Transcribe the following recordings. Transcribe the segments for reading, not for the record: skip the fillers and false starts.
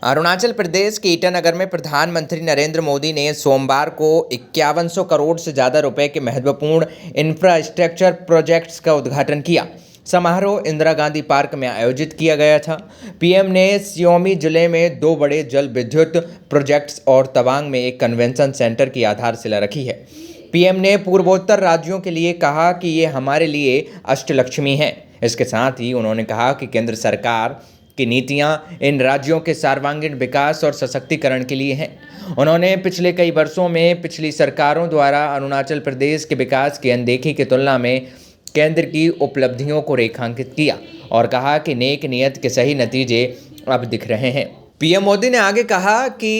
अरुणाचल प्रदेश के ईटानगर में प्रधानमंत्री नरेंद्र मोदी ने सोमवार को 5100 करोड़ से ज़्यादा रुपए के महत्वपूर्ण इंफ्रास्ट्रक्चर प्रोजेक्ट्स का उद्घाटन किया। समारोह इंदिरा गांधी पार्क में आयोजित किया गया था। पीएम ने सियोमी जिले में 2 बड़े जल विद्युत प्रोजेक्ट्स और तवांग में एक कन्वेंशन सेंटर की आधारशिला रखी है। पीएम ने पूर्वोत्तर राज्यों के लिए कहा कि ये हमारे लिए अष्टलक्ष्मी हैं। इसके साथ ही उन्होंने कहा कि केंद्र सरकार की नीतियां इन राज्यों के सर्वांगीण विकास और सशक्तिकरण के लिए हैं। उन्होंने पिछले कई वर्षों में पिछली सरकारों द्वारा अरुणाचल प्रदेश के विकास की अनदेखी की तुलना में केंद्र की उपलब्धियों को रेखांकित किया और कहा कि नेक नियत के सही नतीजे अब दिख रहे हैं। पीएम मोदी ने आगे कहा कि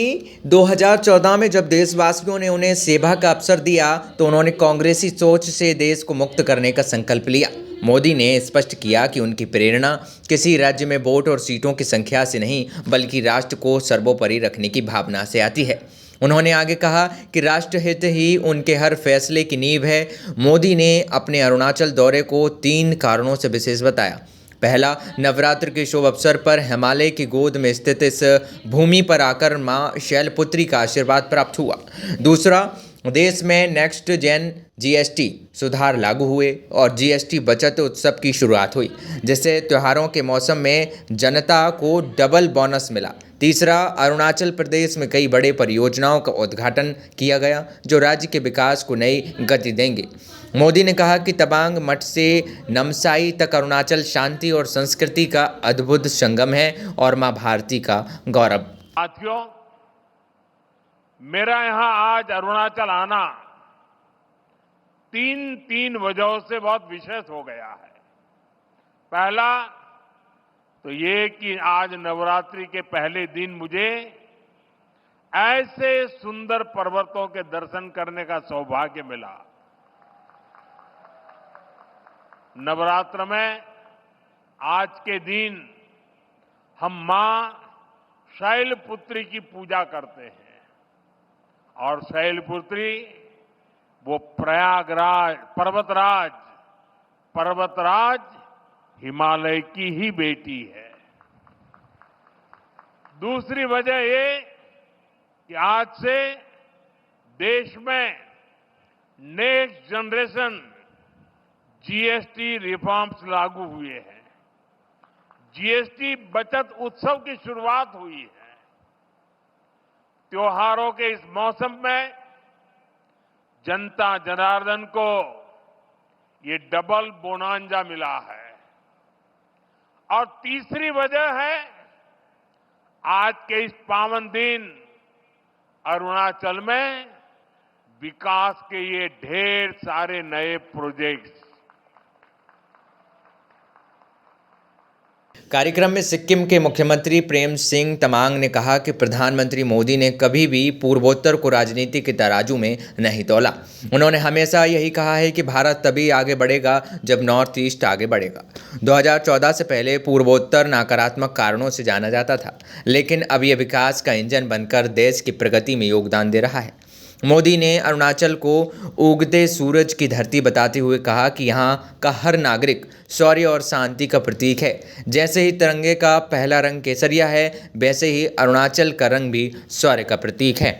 2014 में जब देशवासियों ने उन्हें सेवा का अवसर दिया तो उन्होंने कांग्रेसी सोच से देश को मुक्त करने का संकल्प लिया। मोदी ने स्पष्ट किया कि उनकी प्रेरणा किसी राज्य में वोट और सीटों की संख्या से नहीं बल्कि राष्ट्र को सर्वोपरि रखने की भावना से आती है। उन्होंने आगे कहा कि राष्ट्रहित ही उनके हर फैसले की नींव है। मोदी ने अपने अरुणाचल दौरे को 3 कारणों से विशेष बताया। पहला, नवरात्र के शुभ अवसर पर हिमालय की गोद में स्थित इस भूमि पर आकर मां शैलपुत्री का आशीर्वाद प्राप्त हुआ। दूसरा, देश में नेक्स्ट जेन जीएसटी सुधार लागू हुए और जीएसटी बचत उत्सव की शुरुआत हुई, जिससे त्योहारों के मौसम में जनता को डबल बोनस मिला। तीसरा, अरुणाचल प्रदेश में कई बड़े परियोजनाओं का उद्घाटन किया गया जो राज्य के विकास को नई गति देंगे। मोदी ने कहा कि तवांग मठ से नामसाई तक अरुणाचल शांति और संस्कृति का अद्भुत संगम है और मां भारती का गौरव। साथियों, मेरा यहां आज अरुणाचल आना तीन वजहों से बहुत विशेष हो गया है। पहला तो ये कि आज नवरात्रि के पहले दिन मुझे ऐसे सुंदर पर्वतों के दर्शन करने का सौभाग्य मिला। नवरात्र में आज के दिन हम मां शैलपुत्री की पूजा करते हैं और शैलपुत्री वो प्रयागराज पर्वतराज हिमालय की ही बेटी है। दूसरी वजह ये कि आज से देश में नेक्स्ट जनरेशन जीएसटी रिफॉर्म्स लागू हुए हैं। जीएसटी बचत उत्सव की शुरुआत हुई है। त्योहारों के इस मौसम में जनता जनार्दन को ये डबल बोनांजा मिला है। और तीसरी वजह है आज के इस पावन दिन अरुणाचल में विकास के ये ढेर सारे नए प्रोजेक्ट्स। कार्यक्रम में सिक्किम के मुख्यमंत्री प्रेम सिंह तमांग ने कहा कि प्रधानमंत्री मोदी ने कभी भी पूर्वोत्तर को राजनीति के तराजू में नहीं तौला। उन्होंने हमेशा यही कहा है कि भारत तभी आगे बढ़ेगा जब नॉर्थ ईस्ट आगे बढ़ेगा। 2014 से पहले पूर्वोत्तर नकारात्मक कारणों से जाना जाता था, लेकिन अब यह विकास का इंजन बनकर देश की प्रगति में योगदान दे रहा है। मोदी ने अरुणाचल को उगते सूरज की धरती बताते हुए कहा कि यहाँ का हर नागरिक शौर्य और शांति का प्रतीक है। जैसे ही तिरंगे का पहला रंग केसरिया है, वैसे ही अरुणाचल का रंग भी शौर्य का प्रतीक है।